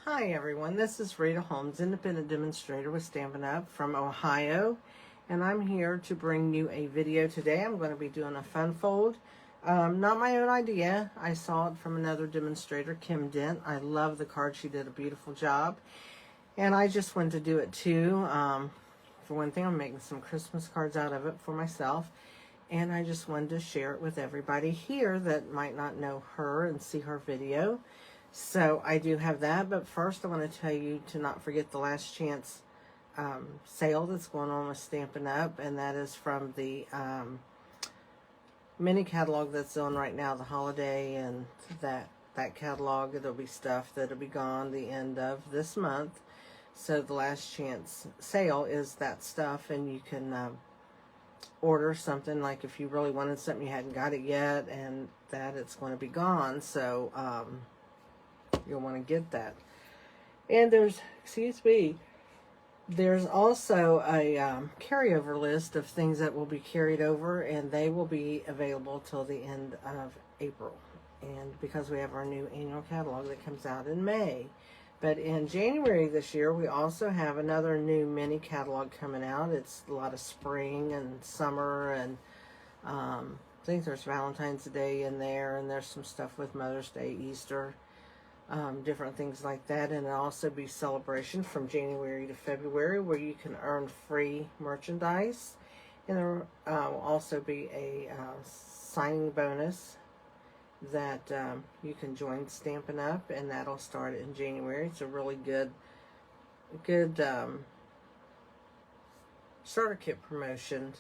Hi everyone, this is Rita Holmes, independent demonstrator with Stampin' Up! From Ohio, and I'm here to bring you a video today. I'm going to be doing a fun fold. Not my own idea. I saw it from another demonstrator, Kim Dent. I love the card. She did a beautiful job, and I just wanted to do it too. For one thing, I'm making some Christmas cards out of it for myself, and I just wanted to share it with everybody here that might not know her and see her video. So I do have that, but first I want to tell you to not forget the last chance sale that's going on with Stampin' Up! And that is from the mini catalog that's on right now, the holiday, and that catalog. It'll be stuff that'll be gone the end of this month. So the last chance sale is that stuff, and you can order something, like if you really wanted something, you hadn't got it yet, and that it's going to be gone. So you'll want to get that. And there's, there's also a carryover list of things that will be carried over, and they will be available till the end of April. And because we have our new annual catalog that comes out in May. But in January this year, we also have another new mini catalog coming out. It's a lot of spring and summer, and I think there's Valentine's Day in there, and there's some stuff with Mother's Day, Easter, different things like that. And it'll also be celebration from January to February, where you can earn free merchandise. And there will also be a signing bonus that you can join Stampin' Up! And that'll start in January. It's a really good starter kit promotion.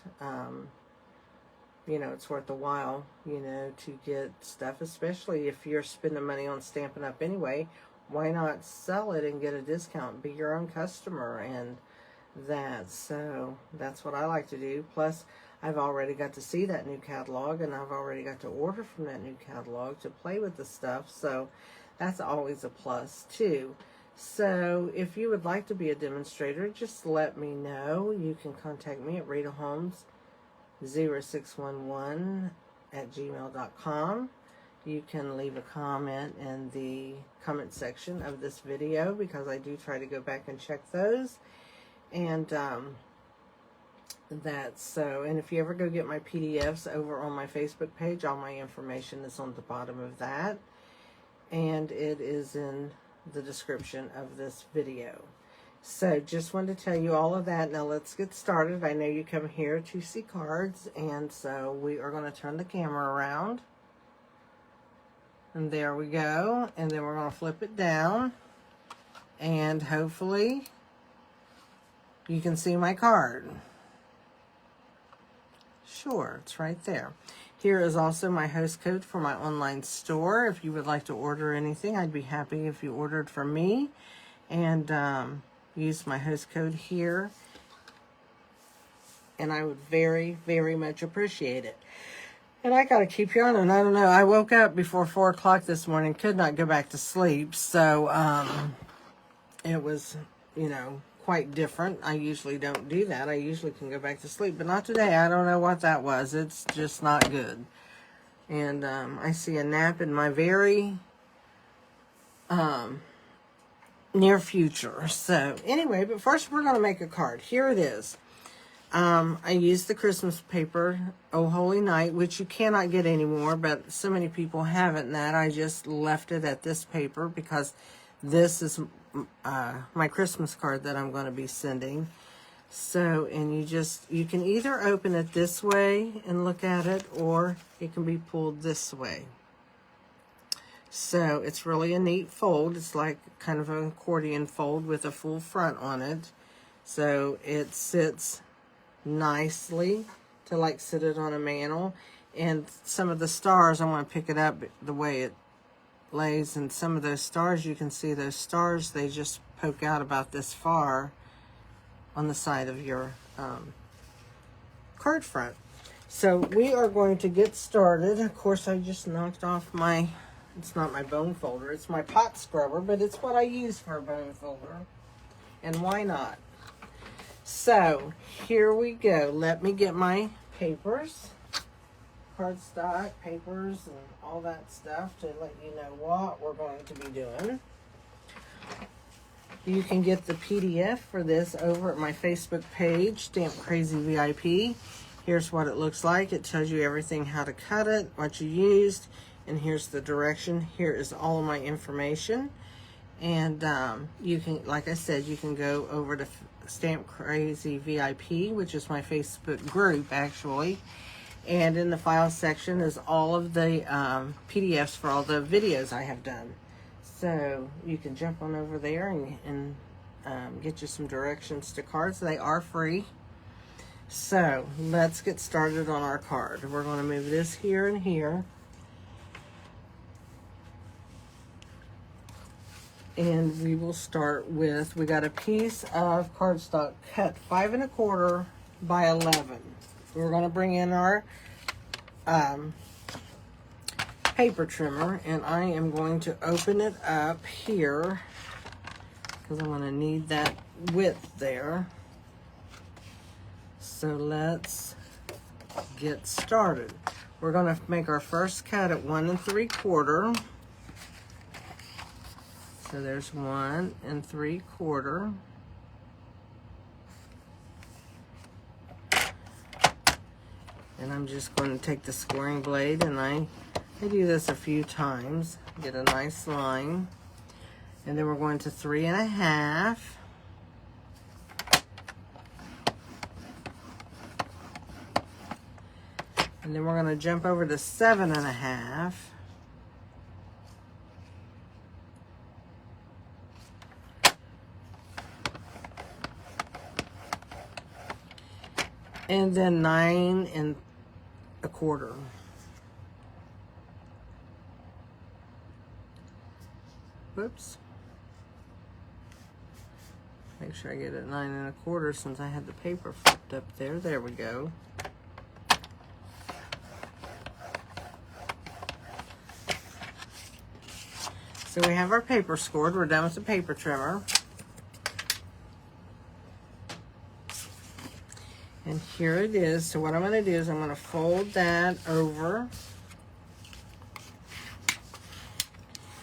You know, it's worth a while, you know, to get stuff, especially if you're spending money on Stampin' Up! Anyway. Why not sell it and get a discount? Be your own customer, and that. So that's what I like to do. Plus, I've already got to see that new catalog, and I've already got to order from that new catalog to play with the stuff. So that's always a plus too. So if you would like to be a demonstrator, just let me know. You can contact me at Rita Holmes 0611@gmail.com. You can leave a comment in the comment section of this video, because I do try to go back and check those. And that's so. And if you ever go get my PDFs over on my Facebook page, all my information is on the bottom of that, and it is in the description of this video. So just wanted to tell you all of that. Now let's get started. I know you come here to see cards, and so we are going to turn the camera around. And there we go. And then we're going to flip it down, and hopefully you can see my card. Sure, it's right there. Here is also my host code for my online store. If you would like to order anything, I'd be happy if you ordered from me. And use my host code here, and I would very, very much appreciate it. And I gotta keep you on, and I don't know, I woke up before 4 o'clock this morning, could not go back to sleep, so it was, you know, quite different. I usually don't do that. I usually can go back to sleep, but not today. I don't know what that was. It's just not good. And I see a nap in my very near future. So anyway, but first we're going to make a card. Here it is. I used the Christmas paper, O Holy Night, which you cannot get anymore, but so many people haven't that I just left it at this paper, because this is my Christmas card that I'm going to be sending. So, and you can either open it this way and look at it, or it can be pulled this way. So it's really a neat fold. It's like kind of an accordion fold with a full front on it. So it sits nicely to like sit it on a mantle. And some of the stars, I want to pick it up the way it lays. And some of those stars, you can see those stars, they just poke out about this far on the side of your card front. So we are going to get started. Of course, I just knocked off my... It's not my bone folder, it's my pot scrubber, but it's what I use for a bone folder. And why not? So, here we go. Let me get my papers, cardstock, papers, and all that stuff to let you know what we're going to be doing. You can get the PDF for this over at my Facebook page, Stamp Crazy VIP. Here's what it looks like. It tells you everything, how to cut it, what you used, and here's the direction. Here is all of my information. And you can, like I said, you can go over to Stamp Crazy VIP, which is my Facebook group, actually. And in the file section is all of the PDFs for all the videos I have done. So you can jump on over there and get you some directions to cards. They are free. So let's get started on our card. We're going to move this here and here. And we will start with, we got a piece of cardstock cut 5 1/4 by 11. We're going to bring in our paper trimmer, and I am going to open it up here because I'm going to need that width there. So let's get started. We're going to make our first cut at 1 3/4. So there's 1 3/4. And I'm just going to take the scoring blade, and I do this a few times, get a nice line. And then we're going to 3 1/2. And then we're going to jump over to 7 1/2. And then 9 1/4. Whoops. Make sure I get it 9 1/4 since I had the paper flipped up there. There we go. So we have our paper scored. We're done with the paper trimmer. And here it is. So what I'm going to do is I'm going to fold that over.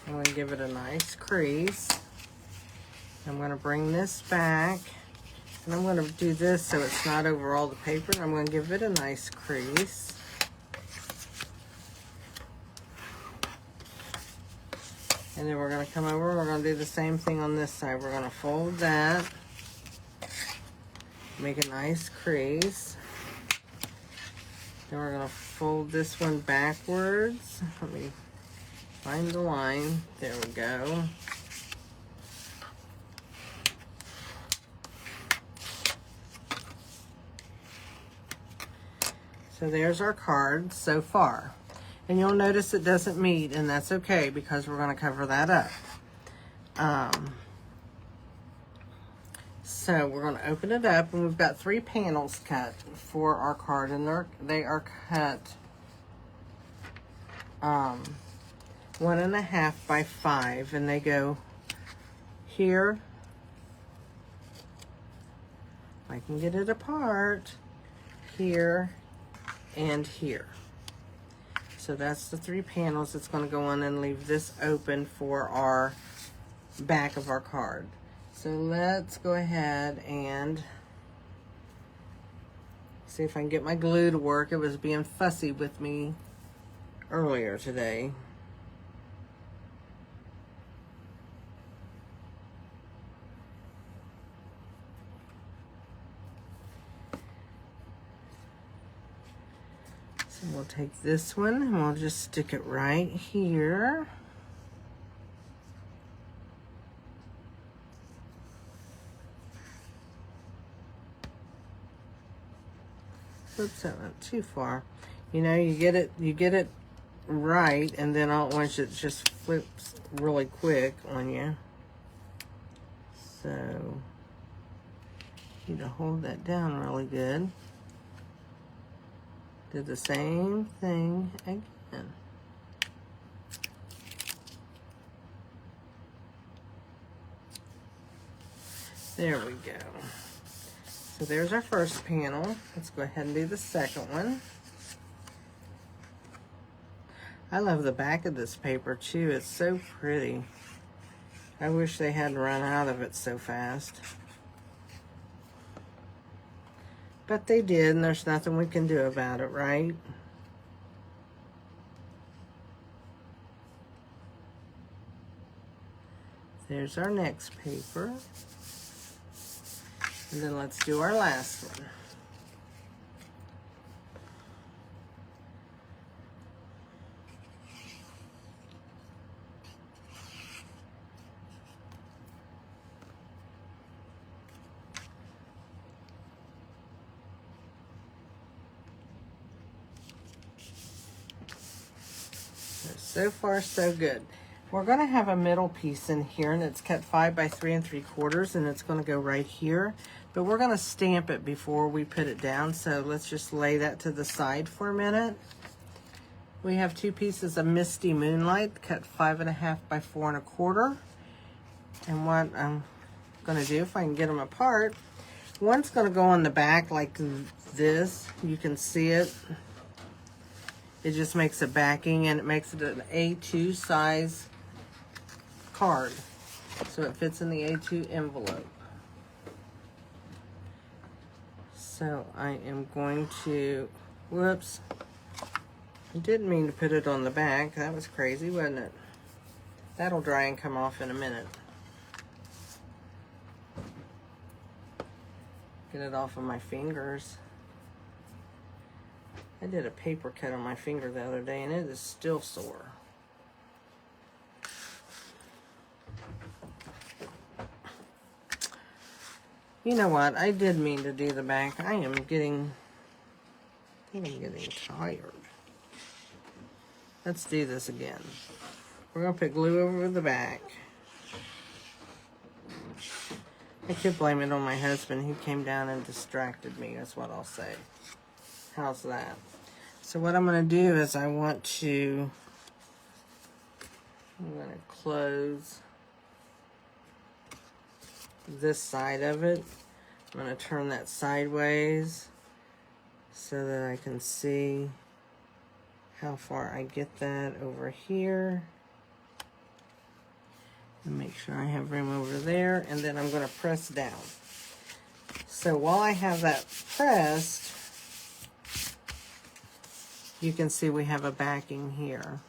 I'm going to give it a nice crease. I'm going to bring this back. And I'm going to do this so it's not over all the paper. I'm going to give it a nice crease. And then we're going to come over and we're going to do the same thing on this side. We're going to fold that. Make a nice crease. Then we're going to fold this one backwards. Let me find the line. There we go. So there's our card so far. And you'll notice it doesn't meet, and that's okay because we're going to cover that up. So we're going to open it up, and we've got 3 panels cut for our card, and they are cut 1 1/2 by 5, and they go here. If I can get it apart, here and here. So that's the 3 panels that's going to go on, and leave this open for our back of our card. So let's go ahead and see if I can get my glue to work. It was being fussy with me earlier today. So we'll take this one and we'll just stick it right here. Oops, that went too far. You know, you get it right, and then all at once it just flips really quick on you. So you need to hold that down really good. Do the same thing again. There we go. So there's our first panel. Let's go ahead and do the second one. I love the back of this paper too. It's so pretty. I wish they hadn't run out of it so fast. But they did, and there's nothing we can do about it, right? There's our next paper. And then let's do our last one. So far, so good. We're going to have a middle piece in here, and it's cut 5 by 3 3/4, and it's going to go right here. But we're going to stamp it before we put it down, so let's just lay that to the side for a minute. We have 2 pieces of Misty Moonlight, cut 5 1/2 by 4 1/4. And what I'm going to do, if I can get them apart, one's going to go on the back like this. You can see it. It just makes a backing, and it makes it an A2 size card. So it fits in the A2 envelope. So I am going to, whoops. I didn't mean to put it on the back. That was crazy, wasn't it? That'll dry and come off in a minute. Get it off of my fingers. I did a paper cut on my finger the other day, and it is still sore. You know what? I did mean to do the back. I am getting tired. Let's do this again. We're going to put glue over the back. I could blame it on my husband. He came down and distracted me. That's what I'll say. How's that? So what I'm going to do is I'm going to close this side of it. I'm going to turn that sideways so that I can see how far I get that over here. And make sure I have room over there. And then I'm going to press down. So while I have that pressed, you can see we have a backing here.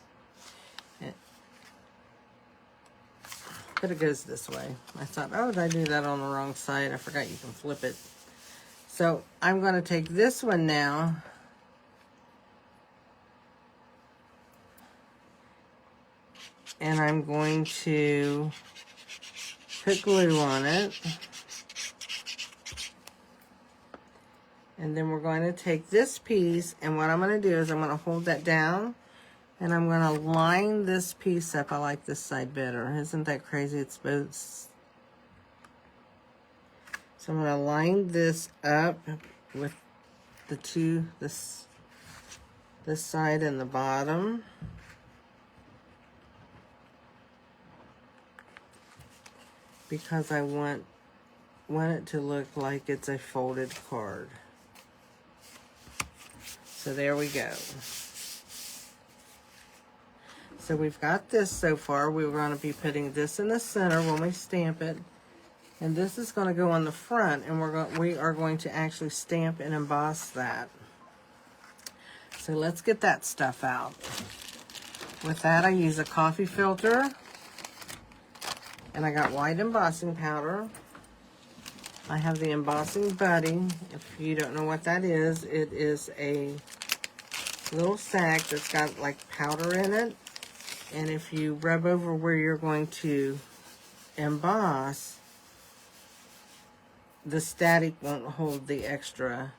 But it goes this way. I thought, oh, did I do that on the wrong side? I forgot you can flip it. So I'm going to take this one now. And I'm going to put glue on it. And then we're going to take this piece, and what I'm going to do is I'm going to hold that down, and I'm going to line this piece up. I like this side better. Isn't that crazy? It's both. So I'm going to line this up with the two, this side and the bottom. Because I want it to look like it's a folded card. So there we go. So we've got this so far. We're going to be putting this in the center when we stamp it. And this is going to go on the front, and we are going to actually stamp and emboss that. So let's get that stuff out. With that, I use a coffee filter. And I got white embossing powder. I have the embossing buddy. If you don't know what that is, it is a little sack that's got like powder in it. And if you rub over where you're going to emboss, the static won't hold the extra.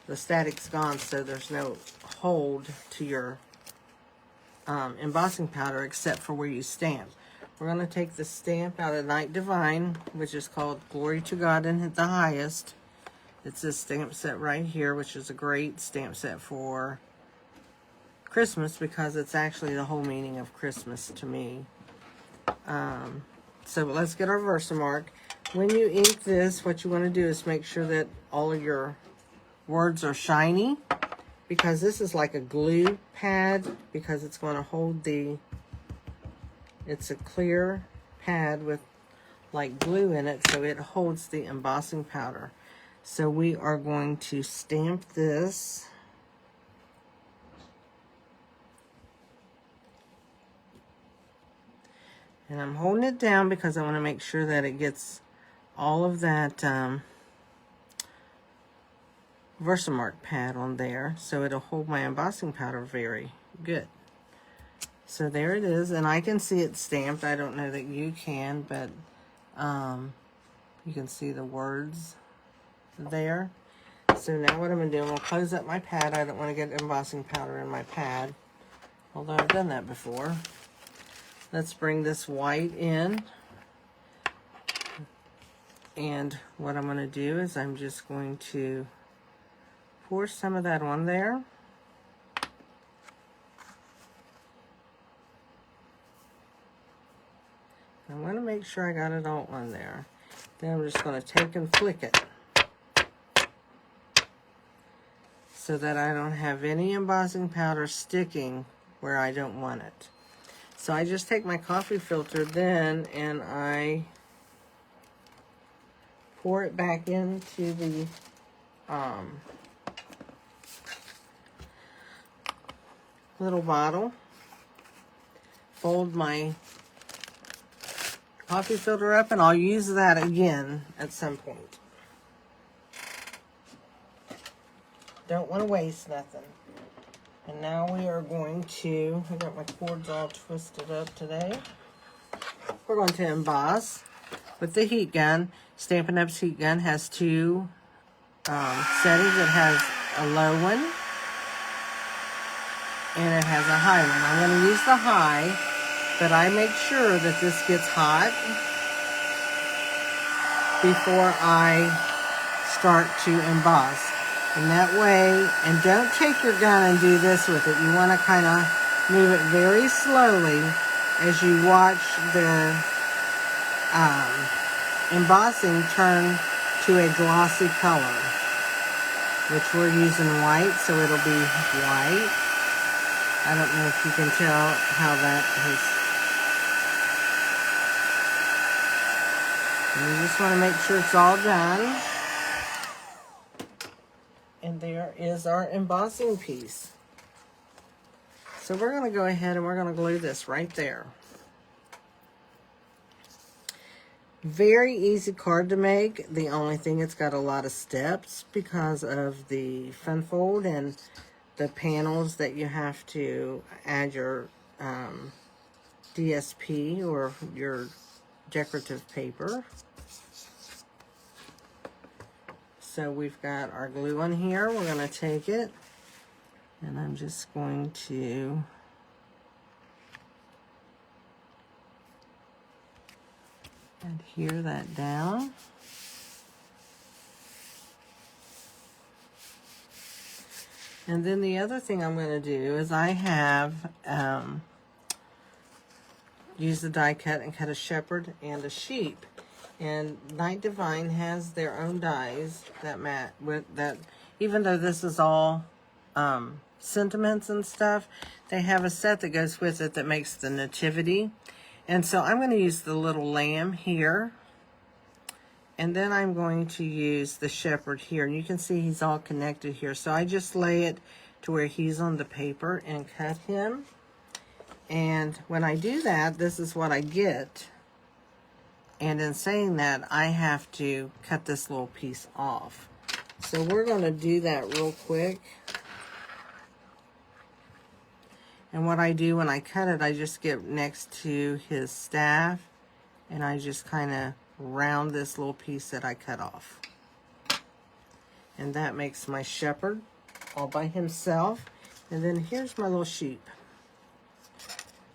The static's gone, so there's no hold to your embossing powder except for where you stamp. We're going to take the stamp out of Night Divine, which is called Glory to God in the Highest. It's this stamp set right here, which is a great stamp set for Christmas because it's actually the whole meaning of Christmas to me. So let's get our Versamark. When you ink this, what you want to do is make sure that all of your words are shiny, because this is like a glue pad, because it's going to hold the It's a clear pad with like glue in it, so it holds the embossing powder. So we are going to stamp this. And I'm holding it down because I want to make sure that it gets all of that Versamark pad on there, so it'll hold my embossing powder very good. So there it is, and I can see it stamped. I don't know that you can, but you can see the words there. So now what I'm going to do, I'm going to close up my pad. I don't want to get embossing powder in my pad, although I've done that before. Let's bring this white in. And what I'm going to do is I'm just going to pour some of that on there. I want to make sure I got it all on there. Then I'm just going to take and flick it so that I don't have any embossing powder sticking where I don't want it. So I just take my coffee filter then and I pour it back into the little bottle, fold my coffee filter up, and I'll use that again at some point. Don't want to waste nothing. And now we are going to, I got my cords all twisted up today. We're going to emboss with the heat gun. Stampin' Up's heat gun has two settings. It has a low one and it has a high one. I'm going to use the high, but I make sure that this gets hot before I start to emboss. And that way, and don't take your gun and do this with it. You want to kind of move it very slowly as you watch the embossing turn to a glossy color, which we're using white, so it'll be white. I don't know if you can tell how that has. And you just want to make sure it's all done. And there is our embossing piece. So we're going to go ahead and we're going to glue this right there. Very easy card to make. The only thing, it's got a lot of steps because of the fun fold and the panels that you have to add your DSP or your decorative paper. So we've got our glue on here. We're going to take it and I'm just going to adhere that down. And then the other thing I'm going to do is I have used the die cut and cut a shepherd and a sheep. And Night Divine has their own dies that even though this is all sentiments and stuff, they have a set that goes with it that makes the nativity. And so I'm going to use the little lamb here. And then I'm going to use the shepherd here. And you can see he's all connected here. So I just lay it to where he's on the paper and cut him. And when I do that, this is what I get. And in saying that, I have to cut this little piece off. So we're going to do that real quick. And what I do when I cut it, I just get next to his staff and I just kind of round this little piece that I cut off. And that makes my shepherd all by himself. And then here's my little sheep.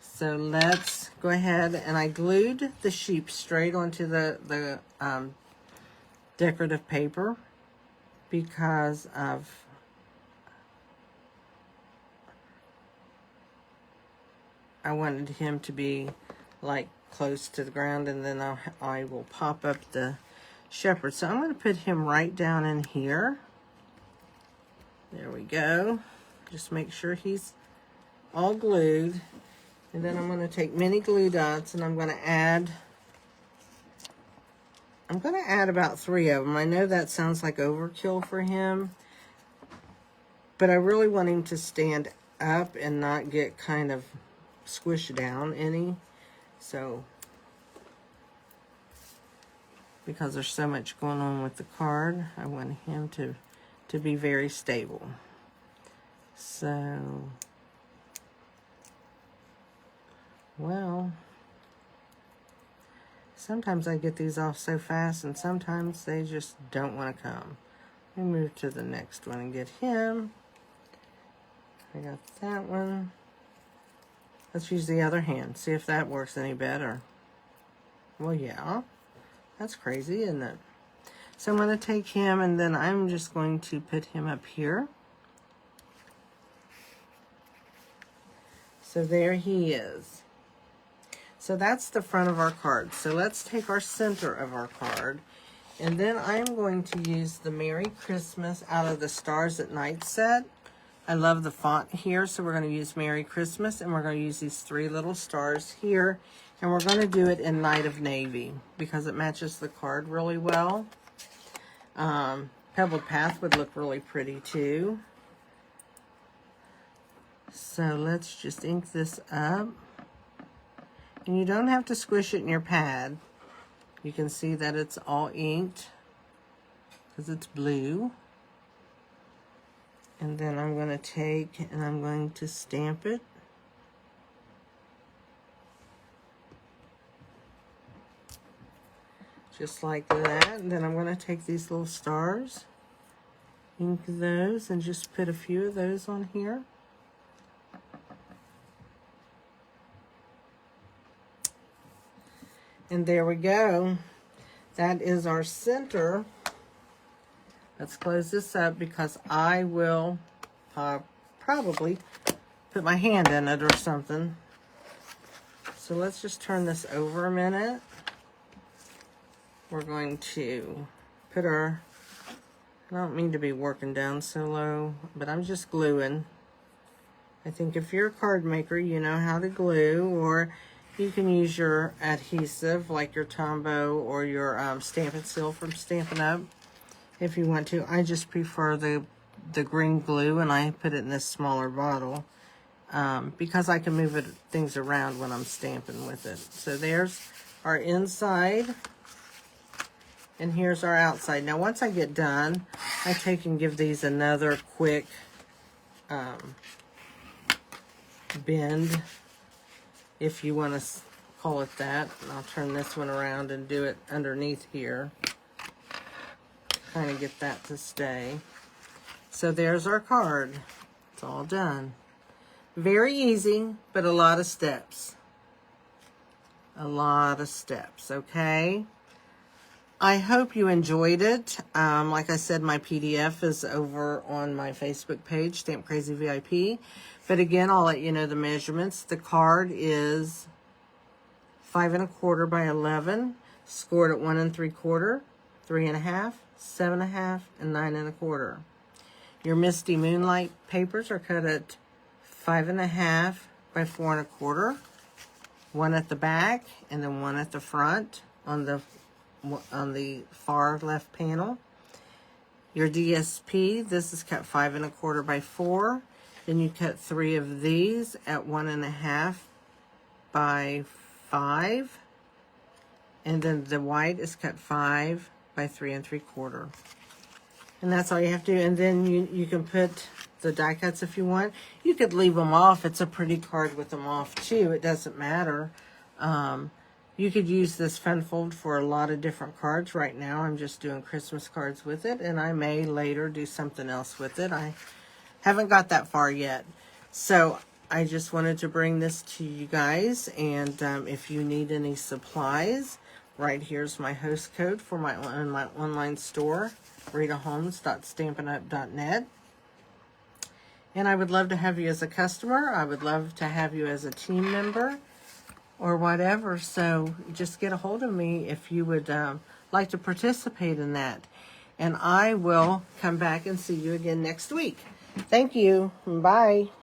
So let's go ahead, and I glued the sheep straight onto the decorative paper because of I wanted him to be like close to the ground, and then I will pop up the shepherd. So I'm going to put him right down in here. There we go. Just make sure he's all glued. And then I'm going to take mini glue dots and I'm going to add about 3 of them. I know that sounds like overkill for him, but I really want him to stand up and not get kind of squished down any. So, because there's so much going on with the card, I want him to be very stable. So, well, sometimes I get these off so fast and sometimes they just don't want to come. Let me move to the next one and get him. I got that one. Let's use the other hand, see if that works any better. Well, yeah, that's crazy, isn't it? So I'm going to take him and then I'm just going to put him up here. So there he is. So that's the front of our card. So let's take our center of our card. And then I'm going to use the Merry Christmas out of the Stars at Night set. I love the font here, so we're going to use Merry Christmas, and we're going to use these 3 little stars here. And we're going to do it in Night of Navy because it matches the card really well. Pebbled Path would look really pretty too. So let's just ink this up. And you don't have to squish it in your pad. You can see that it's all inked because it's blue. And then I'm going to take and I'm going to stamp it. Just like that. And then I'm going to take these little stars, ink those, and just put a few of those on here. And there we go. That is our center. Let's close this up because I will probably put my hand in it or something. So let's just turn this over a minute. We're going to put our, I don't mean to be working down so low, but I'm just gluing. I think if you're a card maker, you know how to glue, or you can use your adhesive like your Tombow or your Stampin' Seal from Stampin' Up! If you want to. I just prefer the green glue, and I put it in this smaller bottle because I can move things around when I'm stamping with it. So there's our inside, and here's our outside. Now once I get done, I take and give these another quick bend, if you want to call it that. And I'll turn this one around and do it underneath here. Kind of get that to stay. So there's our card. It's all done. Very easy, but a lot of steps. A lot of steps, okay? I hope you enjoyed it. Like I said, my PDF is over on my Facebook page, Stamp Crazy VIP. But again, I'll let you know the measurements. The card is 5 1/4 by 11, scored at 1 3/4, 3 1/2, 7 1/2, and 9 1/4. Your Misty Moonlight papers are cut at 5 1/2 by 4 1/4, 1 at the back and then 1 at the front on the far left panel. Your DSP, this is cut 5 1/4 by 4. Then you cut 3 of these at 1 1/2 by 5. And then the white is cut 5 by 3 3/4. And that's all you have to do. And then you can put the die cuts if you want. You could leave them off. It's a pretty card with them off too. It doesn't matter. You could use this fun fold for a lot of different cards. Right now I'm just doing Christmas cards with it, and I may later do something else with it. I haven't got that far yet. So I just wanted to bring this to you guys, and if you need any supplies, right here's my host code for my online store, ritaholmes.stampinup.net. And I would love to have you as a customer. I would love to have you as a team member or whatever. So just get a hold of me if you would like to participate in that. And I will come back and see you again next week. Thank you. Bye.